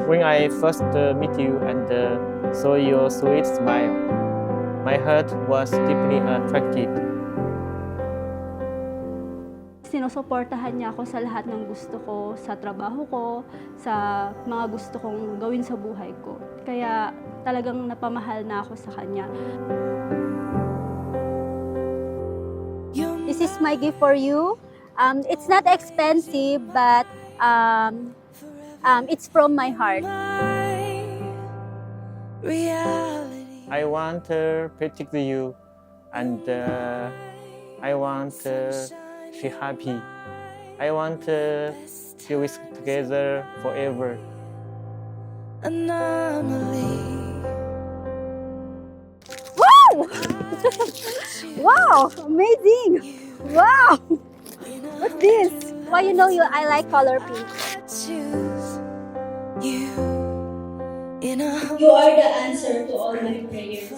When I first meet you and saw your sweet smile, my heart was deeply attracted. Sinusuportahan niya ako sa lahat ng gusto ko, sa trabaho ko, sa mga gusto kong gawin sa buhay ko. Kaya talagang napamahal na ako sa kanya. This is my gift for you. It's not expensive, but it's from my heart. I want to protect you and I want to be happy. I want to be with together forever. Wow! Wow! Amazing! Wow! What's this? Why I like color pink. You are the answer to all my prayers.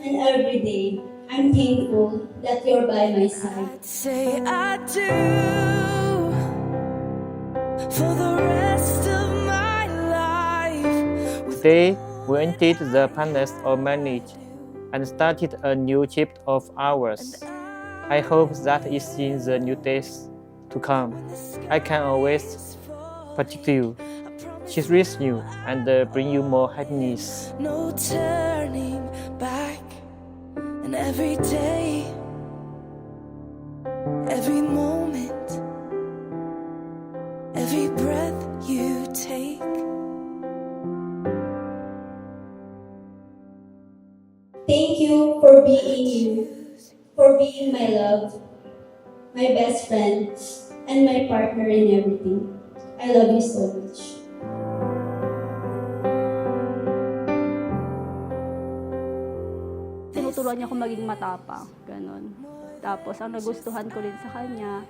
And every day, I'm thankful that you're by my side. Say I do for the rest of my life. Today, we entered the paradise of marriage and started a new chapter of ours. I hope that is in the new days to come. I can always protect you, cherish you, and bring you more happiness. No turning back. And every day, every moment, every breath you take. Thank you for being you, for being my love, my best friend, and my partner in everything. I love you so much. Tinuturuan niya akong maging matapang, ganun. Tapos ang nagustuhan ko rin sa kanya,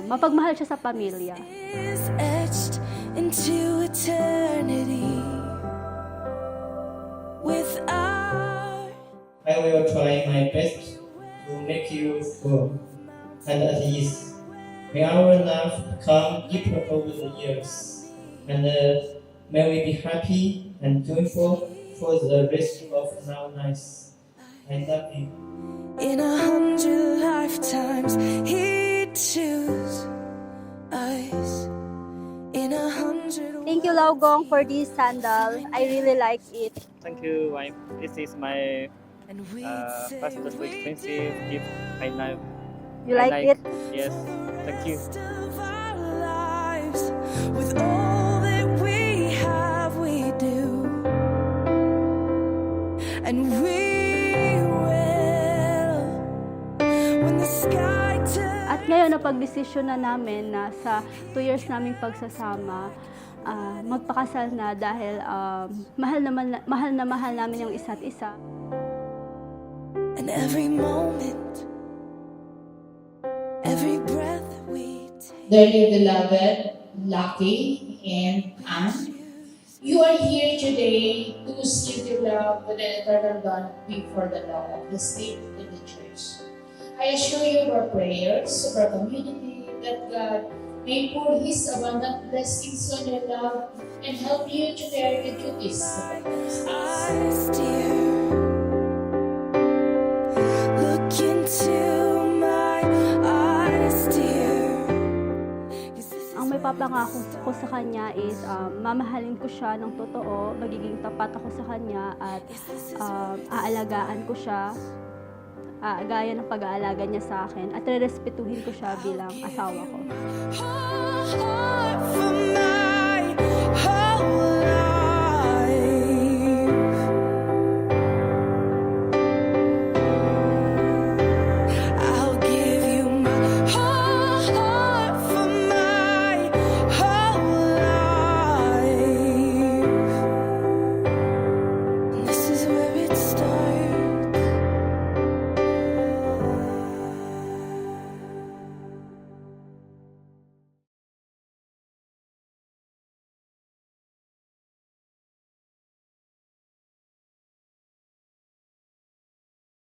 mapagmahal siya sa pamilya. Is etched into eternity. With our I will try my best to make you feel and at ease. May our love become deeper over the years, and may we be happy and joyful for the rest of our lives. I love you. in 100 lifetimes, he'd choose us. In 100. Thank you, Laugong, for this sandal. I really like it. Thank you, wife. This is my And we'd say first expensive gift. I love. You I like it? Yes. Thank you. rest of our lives with all that we have, we do, and we will when the sky turns. At ngayon, napag-desisyon na namin na sa 2 years naming pagsasama, magpakasal na dahil mahal na mahal namin yung isa't isa. And every moment, every breath we take. Dearly beloved, Lucky and Anne, you are here today to seal your love with an eternal bond before the law of the state and the church. I assure you of our prayers, of our community, that God may pour His abundant blessings on your love and help you to carry the duties of the ministry. Eyes, dear, look into my eyes, dear. 'Cause this is Ang may papangako ko sa kanya is mamahalin ko siya ng totoo, magiging tapat ako sa kanya at aalagaan ko siya gaya ng pag-aalaga niya sa akin at rerespetuhin ko siya bilang asawa ko. heart for my whole life.